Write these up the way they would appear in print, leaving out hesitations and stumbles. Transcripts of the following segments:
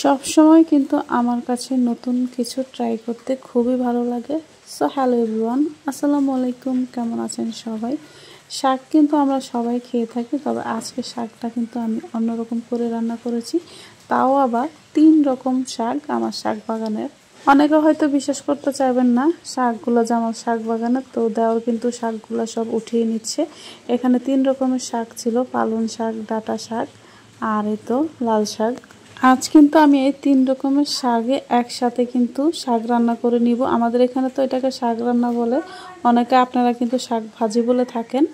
সব সময় কিন্তু আমার কাছে নতুন কিছু ট্রাই করতে খুবই ভালো লাগে। সো হ্যালো এভরিওয়ান, আসসালামু আলাইকুম। কেমন আছেন সবাই? শাক কিন্তু আমরা সবাই খেয়ে থাকি, তবে আজকে শাকটা কিন্তু আমি অন্যরকম করে রান্না করেছি। তাও আবার 3 রকম শাক আমার শাক বাগানের। অনেকে হয়তো বিশ্বাস করতে চাইবেন না শাকগুলো যে আমার শাক বাগানের, তো দেওয়ার কিন্তু শাকগুলো সব উঠিয়ে নিচ্ছে। এখানে 3 রকমের শাক ছিল, পালং শাক, ডাঁটা শাক আর এই তো লাল শাক। আজ কিন্তু আমি এই 3 রকমের শাকে একসাথে কিন্তু শাক রান্না করে নিব। আমাদের এখানে তো এটাকে শাক রান্না বলে, অনেকে আপনারা কিন্তু শাক ভাজি বলে থাকেন।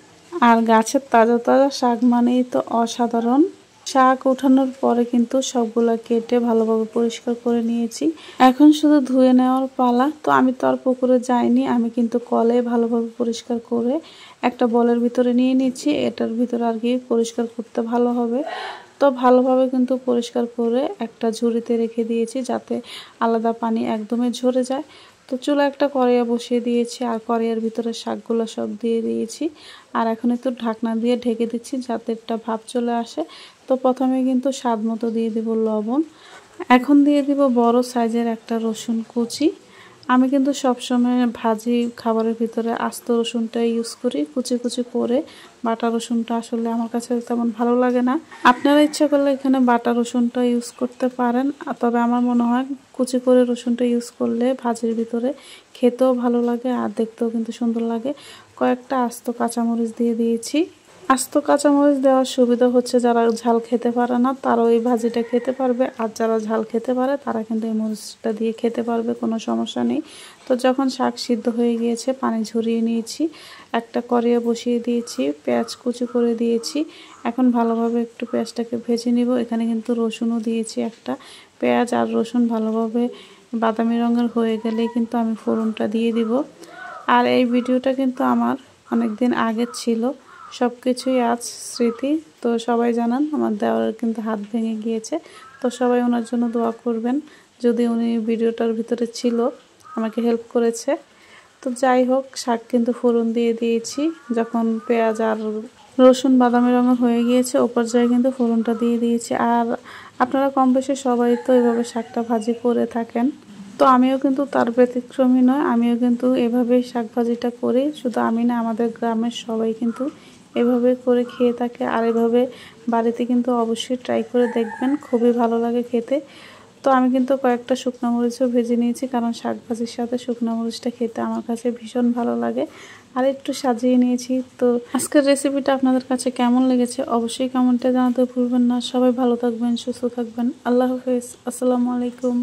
আর গাছের তাজা তাজা শাক মানেই তো অসাধারণ। শাক ওঠানোর পরে কিন্তু সবগুলো কেটে ভালোভাবে পরিষ্কার করে নিয়েছি। এখন শুধু ধুয়ে নেওয়ার পালা। তো আমি তো আর পুকুরে যাইনি, আমি কিন্তু কলে ভালোভাবে পরিষ্কার করে একটা বলের ভিতরে নিয়ে নিচ্ছি। এটার ভিতরে আর কি পরিষ্কার করতে ভালো হবে। তো ভালোভাবে কিন্তু পরিষ্কার করে একটা ঝুড়িতে রেখে দিয়েছি, যাতে আলাদা পানি একদমই ঝরে যায়। তো চুলা একটা কড়াইয়া বসিয়ে দিয়েছি, আর কড়াইয়ের ভিতরে শাকগুলো সব দিয়ে দিয়েছি। আর এখন একটু ঢাকনা দিয়ে ঢেকে দিচ্ছি যাতে একটা ভাপ চলে আসে। তো প্রথমে কিন্তু স্বাদ মতো দিয়ে দেব লবণ। এখন দিয়ে দিব বড় সাইজের একটা রসুন কুচি। আমি কিন্তু সবসময় ভাজি খাবারের ভিতরে আস্ত রসুনটা ইউজ করি, কুচি কুচি করে। বাটা রসুনটা আসলে আমার কাছে তেমন ভালো লাগে না। আপনারা ইচ্ছা করলে এখানে বাটা রসুনটা ইউজ করতে পারেন, তবে আমার মনে হয় কুচি করে রসুনটা ইউজ করলে ভাজির ভিতরে খেতেও ভালো লাগে আর দেখতেও কিন্তু সুন্দর লাগে। কয়েকটা আস্ত কাঁচামরিচ দিয়ে দিয়েছি। আস্ত কাঁচামরিচ দেওয়ার সুবিধা হচ্ছে যারা ঝাল খেতে পারে না তারাও এই ভাজিটা খেতে পারবে, আর যারা ঝাল খেতে পারে তারা কিন্তু এই মরিচটা দিয়ে খেতে পারবে, কোনো সমস্যা নেই। তো যখন শাক সিদ্ধ হয়ে গিয়েছে পানি ঝরিয়ে নিয়েছি, একটা কড়াইয়ে বসিয়ে দিয়েছি, পেঁয়াজ কুচি করে দিয়েছি। এখন ভালোভাবে একটু পেঁয়াজটাকে ভেজে নিব। এখানে কিন্তু রসুনও দিয়েছি একটা। পেঁয়াজ আর রসুন ভালোভাবে বাদামি রঙের হয়ে গেলেই কিন্তু আমি ফোড়নটা দিয়ে দিব। আর এই ভিডিওটা কিন্তু আমার অনেক দিন আগের ছিল, সব কিছুই আজ স্মৃতি। তো সবাই জানান আমার দেওয়ার কিন্তু হাত ভেঙে গিয়েছে, তো সবাই ওনার জন্য দোয়া করবেন। যদি উনি ভিডিওটার ভিতরে ছিল, আমাকে হেল্প করেছে। তো যাই হোক, শাক কিন্তু ফোড়ন দিয়ে দিয়েছি। যখন পেঁয়াজ আর রসুন বাদামি রঙের হয়ে গিয়েছে, ও পর্যায়ে কিন্তু ফোড়নটা দিয়ে দিয়েছি। আর আপনারা কম বেশি সবাই তো এভাবে শাকটা ভাজি করে থাকেন, তো আমিও কিন্তু তার ব্যতিক্রমী নয়। আমিও কিন্তু এভাবেই শাক ভাজিটা করি। শুধু আমি না, আমাদের গ্রামের সবাই কিন্তু এভাবে করে খেয়ে থাকে। আর এভাবে বাড়িতে কিন্তু অবশ্যই ট্রাই করে দেখবেন, খুবই ভালো লাগে খেতে। তো আমি কিন্তু কয়েকটা শুকনো মরিচও ভেজে নিয়েছি, কারণ শাক ভাজির সাথে শুকনো মরিচটা খেতে আমার কাছে ভীষণ ভালো লাগে। আর একটু সাজিয়ে নিয়েছি। তো আজকের রেসিপিটা আপনাদের কাছে কেমন লেগেছে অবশ্যই কমেন্টে জানাতে ভুলবেন না। সবাই ভালো থাকবেন, সুস্থ থাকবেন। আল্লাহ হাফেজ, আসসালামু আলাইকুম।